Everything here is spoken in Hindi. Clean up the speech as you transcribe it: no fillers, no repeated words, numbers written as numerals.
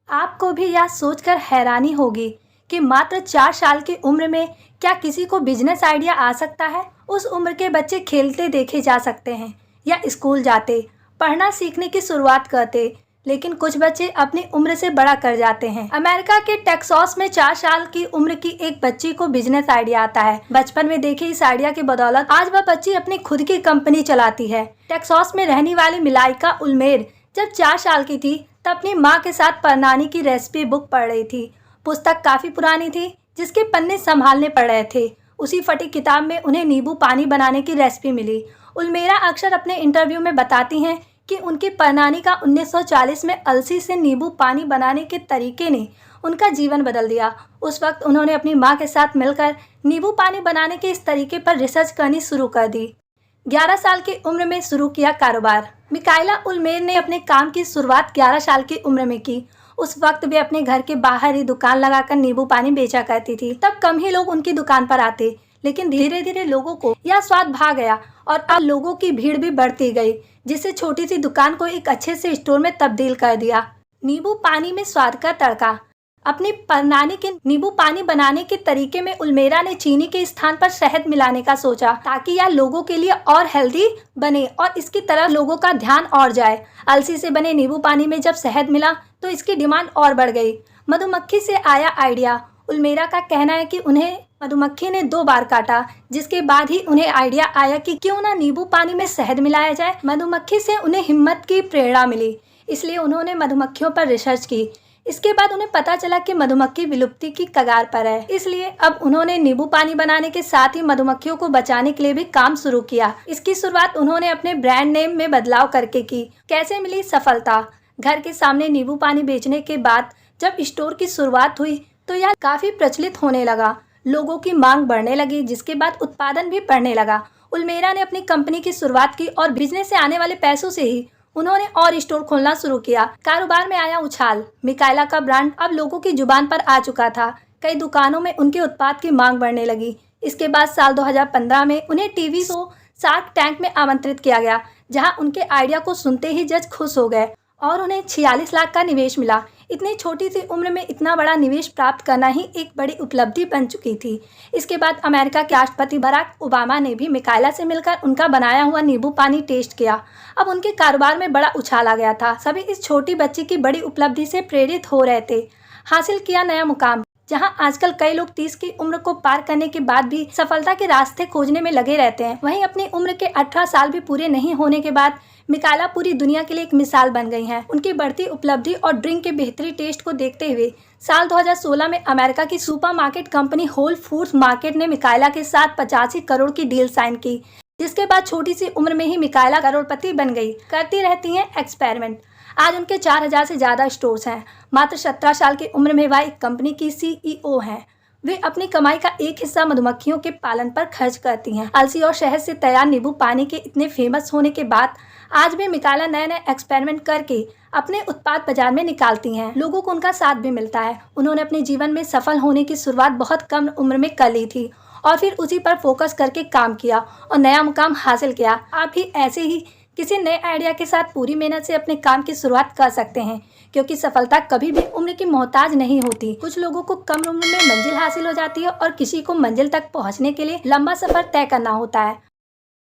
आपको भी यह सोचकर हैरानी होगी कि मात्र 4 साल की उम्र में क्या किसी को बिजनेस आइडिया आ सकता है। उस उम्र के बच्चे खेलते देखे जा सकते हैं या स्कूल जाते, पढ़ना सीखने की शुरुआत करते, लेकिन कुछ बच्चे अपनी उम्र से बड़ा कर जाते हैं। अमेरिका के टेक्सास में 4 साल की उम्र की एक बच्ची को बिजनेस आइडिया आता है। बचपन में देखे इस आइडिया की बदौलत आज वह बच्ची अपनी खुद की कंपनी चलाती है। टेक्सास में रहने वाली मिलाइका उल्मेर जब 4 साल की थी तब अपनी माँ के साथ परनानी की रेसिपी बुक पढ़ रही थी। पुस्तक काफी पुरानी थी जिसके पन्ने संभालने पड़ रहे थे। उसी फटी किताब में उन्हें नींबू पानी बनाने की रेसिपी मिली। उल्मेरा अक्सर अपने इंटरव्यू में बताती हैं कि उनकी परनानी का 1940 में अलसी से नींबू पानी बनाने के तरीके ने उनका जीवन बदल दिया। उस वक्त उन्होंने अपनी माँ के साथ मिलकर नींबू पानी बनाने के इस तरीके पर रिसर्च करनी शुरू कर दी। 11 साल की उम्र में शुरू किया कारोबार। मिकाइला उल्मेर ने अपने काम की शुरुआत 11 साल की उम्र में की। उस वक्त वे अपने घर के बाहर ही दुकान लगाकर नींबू पानी बेचा करती थी। तब कम ही लोग उनकी दुकान पर आते, लेकिन धीरे धीरे लोगों को यह स्वाद भा गया और अब लोगों की भीड़ भी बढ़ती गई, जिससे छोटी सी दुकान को एक अच्छे से स्टोर में तब्दील कर दिया। नींबू पानी में स्वाद का तड़का। अपनी परनानी के नींबू पानी बनाने के तरीके में उल्मेरा ने चीनी के स्थान पर शहद मिलाने का सोचा, ताकि यह लोगों के लिए और हेल्दी बने और इसकी तरफ लोगों का ध्यान और जाए। अलसी से बने नींबू पानी में जब शहद मिला तो इसकी डिमांड और बढ़ गई। मधुमक्खी से आया आइडिया। उल्मेरा का कहना है कि उन्हें मधुमक्खी ने 2 बार काटा, जिसके बाद ही उन्हें आइडिया आया कि क्यों ना नींबू पानी में शहद मिलाया जाए। मधुमक्खी से उन्हें हिम्मत की प्रेरणा मिली, इसलिए उन्होंने मधुमक्खियों पर रिसर्च की। इसके बाद उन्हें पता चला कि मधुमक्खी विलुप्ति की कगार पर है, इसलिए अब उन्होंने नींबू पानी बनाने के साथ ही मधुमक्खियों को बचाने के लिए भी काम शुरू किया। इसकी शुरुआत उन्होंने अपने ब्रांड नेम में बदलाव करके की। कैसे मिली सफलता? घर के सामने नींबू पानी बेचने के बाद जब स्टोर की शुरुआत हुई तो यह काफी प्रचलित होने लगा। लोगों की मांग बढ़ने लगी, जिसके बाद उत्पादन भी बढ़ने लगा। उल्मेरा ने अपनी कंपनी की शुरुआत की और बिजनेस से आने वाले पैसों से ही उन्होंने और स्टोर खोलना शुरू किया। कारोबार में आया उछाल। मिकाइला का ब्रांड अब लोगों की जुबान पर आ चुका था। कई दुकानों में उनके उत्पाद की मांग बढ़ने लगी। इसके बाद साल 2015 में उन्हें टीवी शो शार्क टैंक में आमंत्रित किया गया, जहां उनके आइडिया को सुनते ही जज खुश हो गए और उन्हें 46 लाख का निवेश मिला। इतनी छोटी सी उम्र में इतना बड़ा निवेश प्राप्त करना ही एक बड़ी उपलब्धि बन चुकी थी। इसके बाद अमेरिका के राष्ट्रपति बराक ओबामा ने भी मिकाइला से मिलकर उनका बनाया हुआ नींबू पानी टेस्ट किया। अब उनके कारोबार में बड़ा उछाल आ गया था। सभी इस छोटी बच्ची की बड़ी उपलब्धि से प्रेरित हो रहे थे। हासिल किया नया मुकाम। जहां आजकल कई लोग 30 की उम्र को पार करने के बाद भी सफलता के रास्ते खोजने में लगे रहते हैं, वहीं अपनी उम्र के 18 साल भी पूरे नहीं होने के बाद मिकाइला पूरी दुनिया के लिए एक मिसाल बन गई हैं। उनकी बढ़ती उपलब्धि और ड्रिंक के बेहतरीन टेस्ट को देखते हुए साल 2016 में अमेरिका की supermarket company Whole Foods Market ने मिकाइला के साथ 85 करोड़ की डील साइन की, जिसके बाद छोटी सी उम्र में ही मिकाइला करोड़पति बन गई। करती रहती हैं एक्सपेरिमेंट। आज उनके 4000 से ज़्यादा स्टोर्स हैं। मात्र 17 साल की उम्र में वह एक कंपनी की CEO हैं। वे अपनी कमाई का एक हिस्सा मधुमक्खियों के पालन पर खर्च करती हैं। अलसी और शहद से तैयार नींबू पानी के इतने फेमस होने के बाद आज भी मिकाइला नए नए एक्सपेरिमेंट करके अपने उत्पाद बाजार में निकालती हैं। लोगों को उनका साथ भी मिलता है। उन्होंने अपने जीवन में सफल होने की शुरुआत बहुत कम उम्र में कर ली थी और फिर उसी पर फोकस करके काम किया और नया मुकाम हासिल किया। आप भी ऐसे ही किसी नए आइडिया के साथ पूरी मेहनत से अपने काम की शुरुआत कर सकते हैं, क्योंकि सफलता कभी भी उम्र की मोहताज नहीं होती। कुछ लोगों को कम उम्र में मंजिल हासिल हो जाती है और किसी को मंजिल तक पहुंचने के लिए लंबा सफर तय करना होता है।